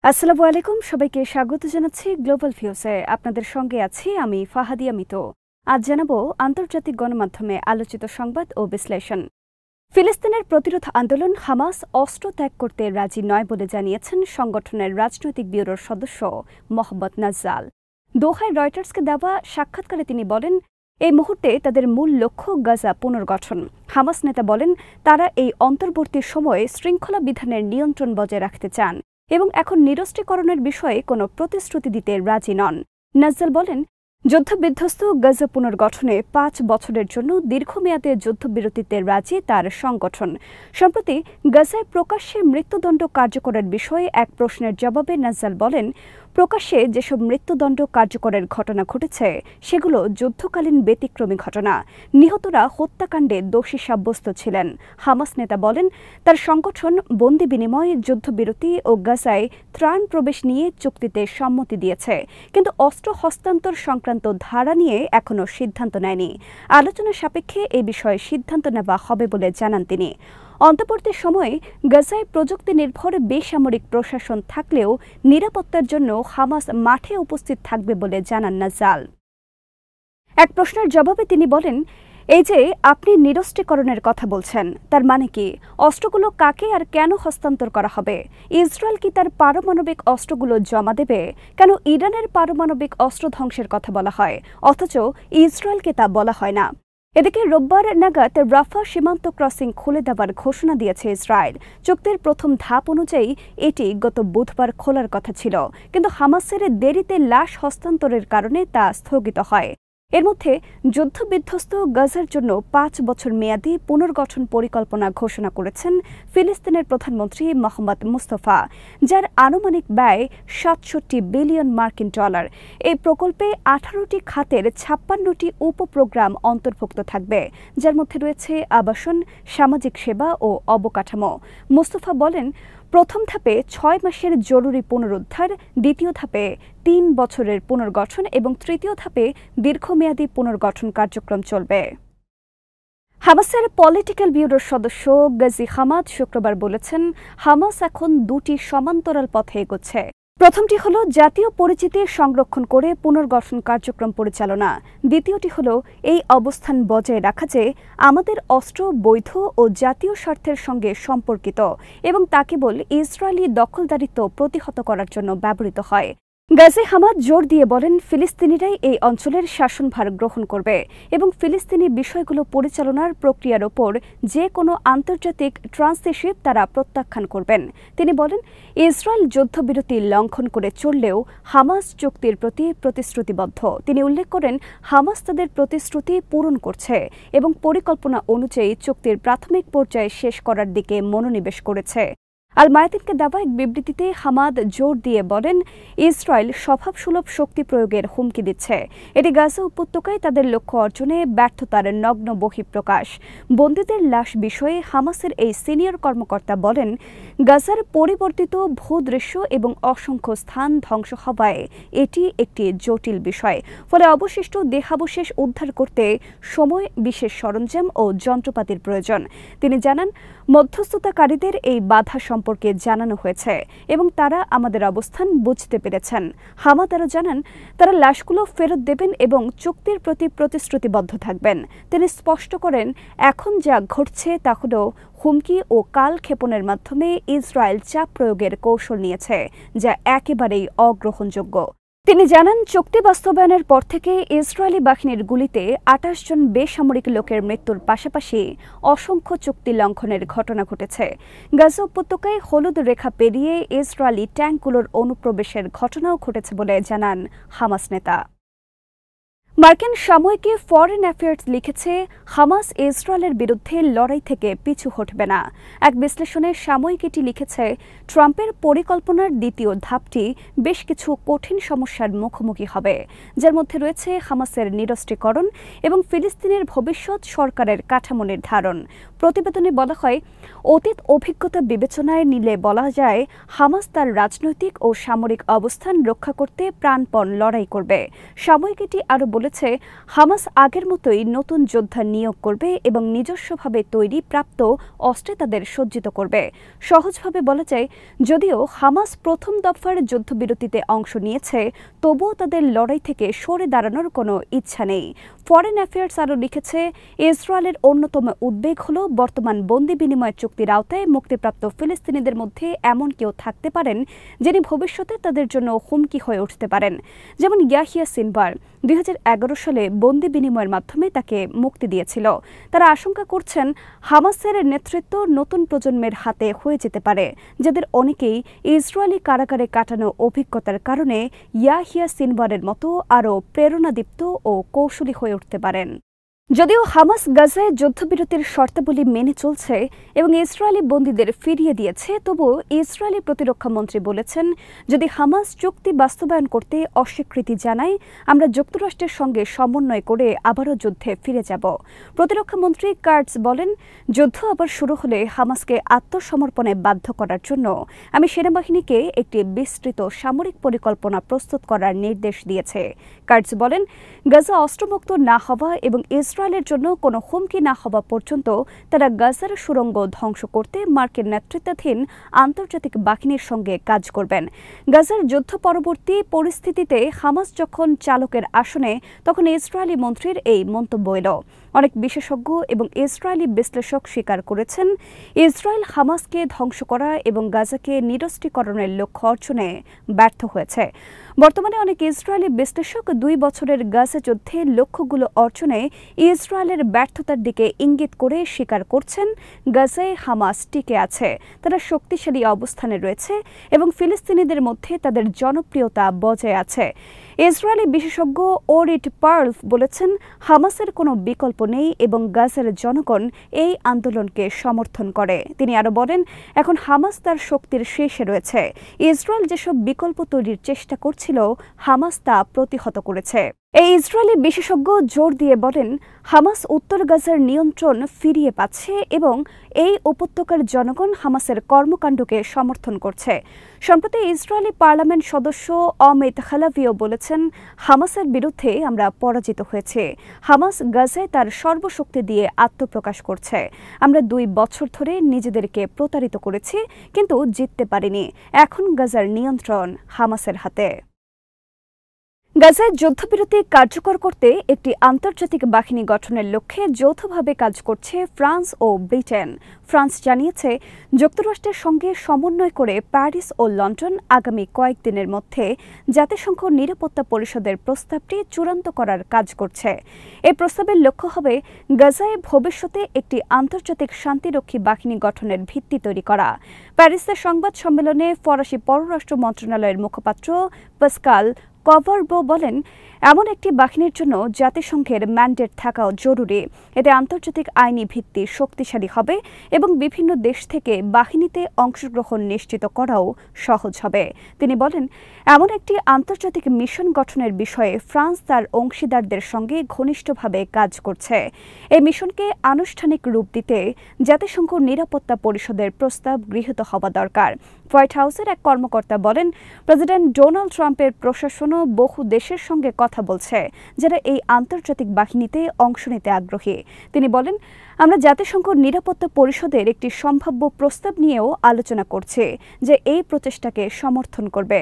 আসসালামু আলাইকুম, সবাইকে স্বাগত জানাচ্ছি গ্লোবাল ভিউসে। আপনাদের সঙ্গে আছি আমি ফাহাদিয়া মিতু। আজ জানাবো আন্তর্জাতিক গণমাধ্যমে আলোচিত সংবাদ ও বিশ্লেষণ। ফিলিস্তিনের প্রতিরোধ আন্দোলন হামাস অস্ত্র ত্যাগ করতে রাজি নয় বলে জানিয়েছেন সংগঠনের রাজনৈতিক ব্যুরোর সদস্য মোহাম্মদ নাজ্জাল। দোহায় রয়টার্সকে দেওয়া সাক্ষাৎকারে তিনি বলেন, এই মুহূর্তে তাদের মূল লক্ষ্য গাজা পুনর্গঠন। হামাস নেতা বলেন, তারা এই অন্তর্বর্তী সময়ে শৃঙ্খলা বিধানের নিয়ন্ত্রণ বজায় রাখতে চান এবং এখন নিরস্ত্রীকরণের বিষয়ে কোনো প্রতিশ্রুতি দিতে রাজি নন। নাজ্জাল বলেন, যুদ্ধবিধ্বস্ত গাজা পুনর্গঠনে ৫ বছরের জন্য দীর্ঘমেয়াদে যুদ্ধবিরতিতে রাজি তার সংগঠন। সম্প্রতি গাজায় প্রকাশ্যে মৃত্যুদণ্ড কার্যকরের বিষয়ে এক প্রশ্নের জবাবে নাজ্জাল বলেন, প্রকাশ্যে যেসব মৃত্যুদণ্ড কার্যকরের ঘটনা ঘটেছে সেগুলো যুদ্ধকালীন ব্যতিক্রমী ঘটনা। নিহতরা হত্যাকাণ্ডে দোষী সাব্যস্ত ছিলেন। হামাস নেতা বলেন, তার সংগঠন বন্দি বিনিময়, যুদ্ধবিরতি ও গাজায় ত্রাণ প্রবেশ নিয়ে চুক্তিতে সম্মতি দিয়েছে, কিন্তু অস্ত্র হস্তান্তর সংক্রান্ত ধারা নিয়ে এখনও সিদ্ধান্ত নেয়নি। আলোচনা সাপেক্ষে এ বিষয়ে সিদ্ধান্ত নেওয়া হবে বলে জানান তিনি। অন্তর্বর্তী সময়ে গাজায় প্রযুক্তি নির্ভর বেসামরিক প্রশাসন থাকলেও নিরাপত্তার জন্য হামাস মাঠে উপস্থিত থাকবে বলে জানান নাজ্জাল। এক প্রশ্নের জবাবে তিনি বলেন, এই যে আপনি নিরস্ত্রীকরণের কথা বলছেন, তার মানে কি? অস্ত্রগুলো কাকে আর কেন হস্তান্তর করা হবে? ইসরায়েল কি তার পারমাণবিক অস্ত্রগুলো জমা দেবে? কেন ইরানের পারমাণবিক অস্ত্র ধ্বংসের কথা বলা হয় অথচ ইসরায়েলকে তা বলা হয় না? এদিকে রোববার নাগাদ রাফা সীমান্ত ক্রসিং খুলে দেওয়ার ঘোষণা দিয়েছে ইসরায়েল। চুক্তির প্রথম ধাপ অনুযায়ী এটি গত বুধবার খোলার কথা ছিল, কিন্তু হামাসের দেরিতে লাশ হস্তান্তরের কারণে তা স্থগিত হয়। এর মধ্যে যুদ্ধবিধ্বস্ত গাজার জন্য ৫ বছর মেয়াদী পুনর্গঠন পরিকল্পনা ঘোষণা করেছেন ফিলিস্তিনের প্রধানমন্ত্রী মোহাম্মদ মুস্তফা, যার আনুমানিক ব্যয় ৬৭ বিলিয়ন মার্কিন ডলার। এই প্রকল্পে ১৮টি খাতের ৫৬টি উপপ্রোগ্রাম অন্তর্ভুক্ত থাকবে, যার মধ্যে রয়েছে আবাসন, সামাজিক সেবা ও অবকাঠামো। মুস্তফা বলেন, প্রথম ধাপে ৬ মাসের জরুরি পুনরুদ্ধার, দ্বিতীয় ধাপে ৩ বছরের পুনর্গঠন এবং তৃতীয় ধাপে দীর্ঘমেয়াদী পুনর্গঠন কার্যক্রম চলবে। হামাসের পলিটিক্যাল ব্যুরোর সদস্য গাজী হামাদ শুক্রবার বলেছেন, হামাস এখন দুটি সমান্তরাল পথে এগোচ্ছে। প্রথমটি হল জাতীয় পরিচিতি সংরক্ষণ করে পুনর্গঠন কার্যক্রম পরিচালনা। দ্বিতীয়টি হল এই অবস্থান বজায় রাখা যে আমাদের অস্ত্র বৈধ ও জাতীয় স্বার্থের সঙ্গে সম্পর্কিত এবং তা কেবল ইসরায়েলি দখলদারিত্ব প্রতিহত করার জন্য ব্যবহৃত হয়। গাজী হামাদ জোর দিয়ে বলেন, ফিলিস্তিনিরাই এই অঞ্চলের শাসনভার গ্রহণ করবে এবং ফিলিস্তিনি বিষয়গুলো পরিচালনার প্রক্রিয়ার ওপর যে কোনো আন্তর্জাতিক ট্রান্সশিপ তারা প্রত্যাখ্যান করবেন। তিনি বলেন, ইসরায়েল যুদ্ধবিরতি লঙ্ঘন করে চললেও হামাস চুক্তির প্রতি প্রতিশ্রুতিবদ্ধ। তিনি উল্লেখ করেন, হামাস তাদের প্রতিশ্রুতি পূরণ করছে এবং পরিকল্পনা অনুযায়ী চুক্তির প্রাথমিক পর্যায়ে শেষ করার দিকে মনোনিবেশ করেছে। আল মায়াতিনকে দেওয়া এক বিবৃতিতে হামাদ জোর দিয়ে বলেন, ইসরায়েল স্বভাবসুলভ শক্তি প্রয়োগের হুমকি দিচ্ছে। এটি গাজা উপত্যকায় তাদের লক্ষ্য অর্জনে ব্যর্থতার নগ্ন বহিঃপ্রকাশ। বন্দীদের লাশ বিষয়ে হামাসের এই সিনিয়র কর্মকর্তা বলেন, গাজার পরিবর্তিত ভূদৃশ্য এবং অসংখ্য স্থান ধ্বংস হওয়ায় এটি একটি জটিল বিষয়। ফলে অবশিষ্ট দেহাবশেষ উদ্ধার করতে সময়, বিশেষ সরঞ্জাম ও যন্ত্রপাতির প্রয়োজন। তিনি জানান, মধ্যস্থতাকারীদের এই বাধা সম্পর্কে জানানো হয়েছে এবং তারা আমাদের অবস্থান বুঝতে পেরেছেন। হামাদ আরও জানান, তারা লাশগুলো ফেরত দেবেন এবং চুক্তির প্রতি প্রতিশ্রুতিবদ্ধ থাকবেন। তিনি স্পষ্ট করেন, এখন যা ঘটছে তা হল হুমকি ও কালক্ষেপণের মাধ্যমে ইসরায়েল চাপ প্রয়োগের কৌশল নিয়েছে, যা একেবারেই অগ্রহণযোগ্য। তিনি জানান, চুক্তি বাস্তবায়নের পর থেকে ইসরায়েলি বাহিনীর গুলিতে ২৮ জন বেসামরিক লোকের মৃত্যুর পাশাপাশি অসংখ্য চুক্তি লঙ্ঘনের ঘটনা ঘটেছে। গাজা উপত্যকায় হলুদ রেখা পেরিয়ে ইসরায়েলি ট্যাঙ্কগুলোর অনুপ্রবেশের ঘটনাও ঘটেছে বলে জানান হামাস নেতা। মার্কিন সাময়িকী ফরেন অ্যাফেয়ার্স লিখেছে, হামাস ইসরায়েলের বিরুদ্ধে লড়াই থেকে পিছু হটবে না। এক বিশ্লেষণে সাময়িকীটি লিখেছে, ট্রাম্পের পরিকল্পনার দ্বিতীয় ধাপটি বেশ কিছু কঠিন সমস্যার মুখোমুখি হবে, যার মধ্যে রয়েছে হামাসের নিরস্ত্রীকরণ এবং ফিলিস্তিনের ভবিষ্যৎ সরকারের কাঠামো নির্ধারণ। প্রতিবেদনে বলা হয়, অতীত অভিজ্ঞতা বিবেচনায় নিলে বলা যায়, হামাস তার রাজনৈতিক ও সামরিক অবস্থান রক্ষা করতে প্রাণপণ লড়াই করবে। সাময়িকীটি আরও বলেছে, বলেছে হামাস আগের মতোই নতুন যোদ্ধা নিয়োগ করবে এবং নিজস্বভাবে তৈরি প্রাপ্ত অস্ত্রে তাদের সজ্জিত করবে। সহজভাবে বলা যায়, যদিও হামাস প্রথম দফার যুদ্ধবিরতিতে অংশ নিয়েছে, তবুও তাদের লড়াই থেকে সরে দাঁড়ানোর কোনো ইচ্ছা নেই। ফরেন অ্যাফেয়ার্স আরও লিখেছে, ইসরায়েলের অন্যতম উদ্বেগ হল বর্তমান বন্দি বিনিময় চুক্তির আওতায় মুক্তিপ্রাপ্ত ফিলিস্তিনিদের মধ্যে এমন কেউ থাকতে পারেন যিনি ভবিষ্যতে তাদের জন্য হুমকি হয়ে উঠতে পারেন, যেমন ইয়াহিয়া সিনওয়ার 2011 সালে বন্দি বিনিময়ের মাধ্যমে তাকে মুক্তি দিয়েছিল। তারা আশঙ্কা করছেন হামাসের নেতৃত্ব নতুন প্রজন্মের হাতে হয়ে যেতে পারে, যাদের অনেকেই ইসরায়েলি কারাগারে কাটানো অভিজ্ঞতার কারণে ইয়াহিয়া সিনওয়ারের মতো আরও প্রেরণাদীপ্ত ও কৌশলী হয়ে উঠতে পারেন। যদিও হামাস গাজায় যুদ্ধবিরতির শর্তাবলী মেনে চলছে এবং ইসরায়েলি বন্দীদের ফিরিয়ে দিয়েছে, তবুও ইসরায়েলি প্রতিরক্ষা মন্ত্রী বলেছেন, যদি হামাস চুক্তি বাস্তবায়ন করতে অস্বীকৃতি জানায়, আমরা যুক্তরাষ্ট্রের সঙ্গে সমন্বয় করে আবারও যুদ্ধে ফিরে যাব। প্রতিরক্ষা মন্ত্রী কার্টস বলেন, যুদ্ধ আবার শুরু হলে হামাসকে আত্মসমর্পণে বাধ্য করার জন্য আমি সেনাবাহিনীকে একটি বিস্তৃত সামরিক পরিকল্পনা প্রস্তুত করার নির্দেশ দিয়েছে। কার্টস বলেন, গাজা অস্ত্রমুক্ত না হওয়া এবং ইসরায়েলের জন্য কোনো হুমকি না হওয়া পর্যন্ত তারা গাজার সুড়ঙ্গ ধ্বংস করতে মার্কিন নেতৃত্বাধীন আন্তর্জাতিক বাহিনীর সঙ্গে কাজ করবেন। গাজার যুদ্ধ পরবর্তী পরিস্থিতিতে হামাস যখন চালকের আসনে, তখন ইসরায়েলি মন্ত্রীর এই মন্তব্য এলো। অনেক বিশেষজ্ঞ এবং ইসরায়েলি বিশ্লেষক স্বীকার করেছেন, ইসরায়েল হামাসকে ধ্বংস করা এবং গাজাকে নিরস্ত্রীকরণের লক্ষ্য অর্জনে ব্যর্থ হয়েছে। বর্তমানে অনেক ইসরায়েলি বিশ্লেষক 2 বছরের গাজা যুদ্ধে লক্ষ্যগুলো অর্জনে ইসরায়েলের ব্যর্থতার দিকে ইঙ্গিত করে স্বীকার করছেন, গাজায় হামাস টিকে আছে, তারা শক্তিশালী অবস্থানে রয়েছে এবং ফিলিস্তিনিদের মধ্যে তাদের জনপ্রিয়তা বজায় আছে। ইসরায়েলি বিশেষজ্ঞ ওরিট পার্লফ বলেছেন, হামাসের কোনো বিকল্প নেই এবং গাজার জনগণ এই আন্দোলনকে সমর্থন করে। তিনি আরও বলেন, এখন হামাস তার শক্তির শীর্ষে রয়েছে। ইসরায়েল যেসব বিকল্প তৈরির চেষ্টা করছিল, হামাস তা প্রতিহত করেছে। এই ইসরায়েলি বিশেষজ্ঞ জোর দিয়ে বলেন, হামাস উত্তর গাজার নিয়ন্ত্রণ ফিরিয়ে পাচ্ছে এবং এই উপত্যকার জনগণ হামাসের কর্মকাণ্ডকে সমর্থন করছে। সম্প্রতি ইসরায়েলি পার্লামেন্ট সদস্য অমিত হালাভিও বলেছেন, হামাসের বিরুদ্ধে আমরা পরাজিত হয়েছে। হামাস গাজায় তার সর্বশক্তি দিয়ে আত্মপ্রকাশ করছে। আমরা 2 বছর ধরে নিজেদেরকে প্রতারিত করেছি, কিন্তু জিততে পারিনি। এখন গাজার নিয়ন্ত্রণ হামাসের হাতে। গাজায় যুদ্ধবিরতি কার্যকর করতে একটি আন্তর্জাতিক বাহিনী গঠনের লক্ষ্যে যৌথভাবে কাজ করছে ফ্রান্স ও ব্রিটেন। ফ্রান্স জানিয়েছে, যুক্তরাষ্ট্রের সঙ্গে সমন্বয় করে প্যারিস ও লন্ডন আগামী কয়েকদিনের মধ্যে জাতিসংঘ নিরাপত্তা পরিষদের প্রস্তাবটি চূড়ান্ত করার কাজ করছে। এই প্রস্তাবের লক্ষ্য হবে গাজায় ভবিষ্যতে একটি আন্তর্জাতিক শান্তিরক্ষী বাহিনী গঠনের ভিত্তি তৈরি করা। প্যারিসের সংবাদ সম্মেলনে ফরাসি পররাষ্ট্র মন্ত্রণালয়ের মুখপাত্র পাসকাল কভারবো বলেন, এমন একটি বাহিনীর জন্য জাতিসংঘের ম্যান্ডেট থাকাও জরুরি। এতে আন্তর্জাতিক আইনি ভিত্তি শক্তিশালী হবে এবং বিভিন্ন দেশ থেকে বাহিনীতে অংশগ্রহণ নিশ্চিত করাও সহজ হবে। তিনি বলেন, এমন একটি আন্তর্জাতিক মিশন গঠনের বিষয়ে ফ্রান্স তার অংশীদারদের সঙ্গে ঘনিষ্ঠভাবে কাজ করছে। এই মিশনকে আনুষ্ঠানিক রূপ দিতে জাতিসংঘ নিরাপত্তা পরিষদের প্রস্তাব গৃহীত হওয়া দরকার। হোয়াইট হাউসের এক কর্মকর্তা বলেন, প্রেসিডেন্ট ডোনাল্ড ট্রাম্পের প্রশাসনও বহু দেশের সঙ্গে কথা বলছে যারা এই আন্তর্জাতিক বাহিনীতে অংশ নিতে আগ্রহী। তিনি বলেন, আমরা জাতিসংঘ নিরাপত্তা পরিষদের একটি সম্ভাব্য প্রস্তাব নিয়েও আলোচনা করছি যে এই প্রচেষ্টাকে সমর্থন করবে।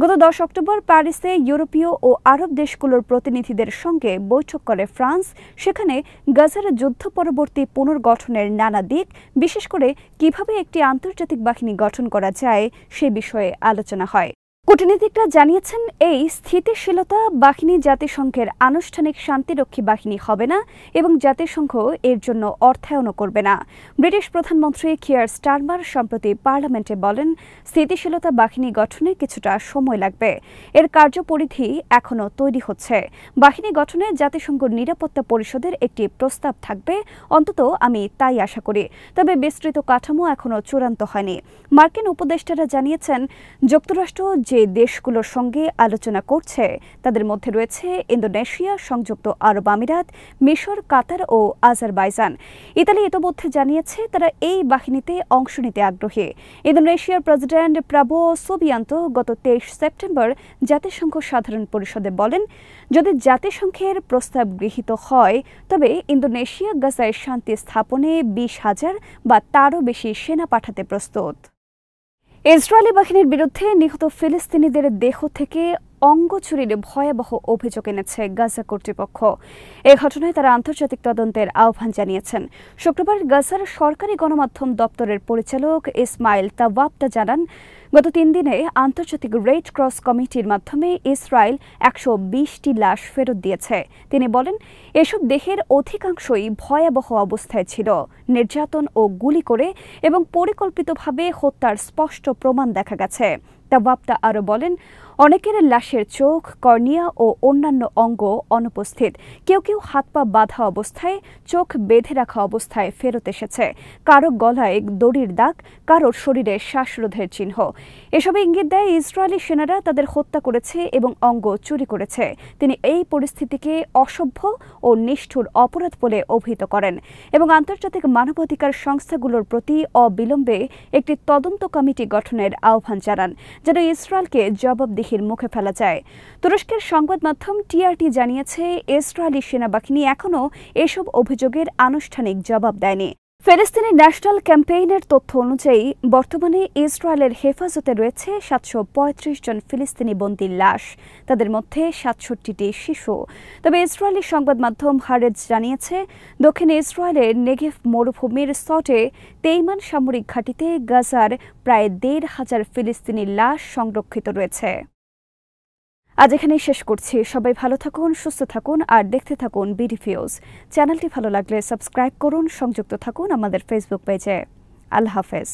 গত 10 অক্টোবর প্যারিসে ইউরোপীয় ও আরব দেশগুলোর প্রতিনিধিদের সঙ্গে বৈঠক করে ফ্রান্স। সেখানে গাজার যুদ্ধ পরবর্তী পুনর্গঠনের নানা দিক, বিশেষ করে কিভাবে একটি আন্তর্জাতিক বাহিনী গঠন করা যায় সে বিষয়ে আলোচনা হয়। কূটনীতিকরা জানিয়েছেন, এই স্থিতিশীলতা বাহিনী জাতিসংঘের আনুষ্ঠানিক শান্তিরক্ষী বাহিনী হবে না এবং জাতিসংঘ এর জন্য অর্থায়নও করবে না। ব্রিটিশ প্রধানমন্ত্রী কিয়ার স্টারমার সম্প্রতি পার্লামেন্টে বলেন, স্থিতিশীলতা বাহিনী গঠনে কিছুটা সময় লাগবে। এর কার্যপরিধি এখনও তৈরি হচ্ছে। বাহিনী গঠনে জাতিসংঘ নিরাপত্তা পরিষদের একটি প্রস্তাব থাকবে, অন্তত আমি তাই আশা করি। তবে বিস্তৃত কাঠামো এখনও চূড়ান্ত হয়নি। মার্কিন উপদেষ্টারা জানিয়েছেন, যুক্তরাষ্ট্র যে দেশগুলোর সঙ্গে আলোচনা করছে তাদের মধ্যে রয়েছে ইন্দোনেশিয়া, সংযুক্ত আরব আমিরাত, মিশর, কাতার ও আজারবাইজান। ইতালি ইতোমধ্যে জানিয়েছে তারা এই বাহিনীতে অংশ নিতে আগ্রহী। ইন্দোনেশিয়ার প্রেসিডেন্ট প্রাবোও সুবিয়ান্তো গত 23 সেপ্টেম্বর জাতিসংঘ সাধারণ পরিষদে বলেন, যদি জাতিসংঘের প্রস্তাব গৃহীত হয় তবে ইন্দোনেশিয়া গাজায় শান্তি স্থাপনে 20,000 বা তারও বেশি সেনা পাঠাতে প্রস্তুত। ইসরায়েলি বাহিনীর বিরুদ্ধে নিহত ফিলিস্তিনিদের দেহ থেকে অঙ্গ চুরির ভয়াবহ অভিযোগ এনেছে গাজা কর্তৃপক্ষ। এ ঘটনায় তারা আন্তর্জাতিক তদন্তের আহ্বান জানিয়েছেন। শুক্রবার গাজার সরকারি গণমাধ্যম দপ্তরের পরিচালক ইসমাইল তাওয়াবতা জানান, গত 3 দিনে আন্তর্জাতিক রেড ক্রস কমিটির মাধ্যমে ইসরায়েল 120টি লাশ ফেরত দিয়েছে। তিনি বলেন, এসব দেহের অধিকাংশই ভয়াবহ অবস্থায় ছিল। নির্যাতন ও গুলি করে এবং পরিকল্পিতভাবে হত্যার স্পষ্ট প্রমাণ দেখা গেছে। তাওয়াবতা আরও বলেন, অনেকের লাশের চোখ, কর্নিয়া ও অন্যান্য অঙ্গ অনুপস্থিত। কেউ কেউ হাত পা বাঁধা অবস্থায়, চোখ বেঁধে রাখা অবস্থায় ফেরত এসেছে। কারো গলায় দড়ির দাগ, কারোর শরীরে শ্বাসরোধের চিহ্ন। এসবে ইঙ্গিত দেয় ইসরায়েলি সেনারা তাদের হত্যা করেছে এবং অঙ্গ চুরি করেছে। তিনি এই পরিস্থিতিকে অসভ্য ও নিষ্ঠুর অপরাধ বলে অভিহিত করেন এবং আন্তর্জাতিক মানবাধিকার সংস্থাগুলোর প্রতি অবিলম্বে একটি তদন্ত কমিটি গঠনের আহ্বান জানান, যেন ইসরায়েলকে জবাবদিহির মুখে ফেলা যায়। তুরস্কের সংবাদ মাধ্যম টিআরটি জানিয়েছে, ইসরায়েলি সেনাবাহিনী এখনও এসব অভিযোগের আনুষ্ঠানিক জবাব দেয়নি। ফিলিস্তিনি ন্যাশনাল ক্যাম্পেইনের তথ্য অনুযায়ী বর্তমানে ইসরায়েলের হেফাজতে রয়েছে 735 জন ফিলিস্তিনি বন্দীর লাশ, তাদের মধ্যে 67টি শিশু। তবে ইসরায়েলি সংবাদ মাধ্যম হারেজ জানিয়েছে, দক্ষিণ ইসরায়েলের নেগেভ মরুভূমির সটে তেইমান সামরিক ঘাঁটিতে গাজার প্রায় 1,500 ফিলিস্তিনি লাশ সংরক্ষিত রয়েছে। আজ এখানেই শেষ করছি। সবাই ভালো থাকুন, সুস্থ থাকুন আর দেখতে থাকুন বিডি ফিউজ। চ্যানেলটি ভালো লাগলে সাবস্ক্রাইব করুন, সংযুক্ত থাকুন আমাদের ফেসবুক পেজে। আল্লাহ হাফেজ।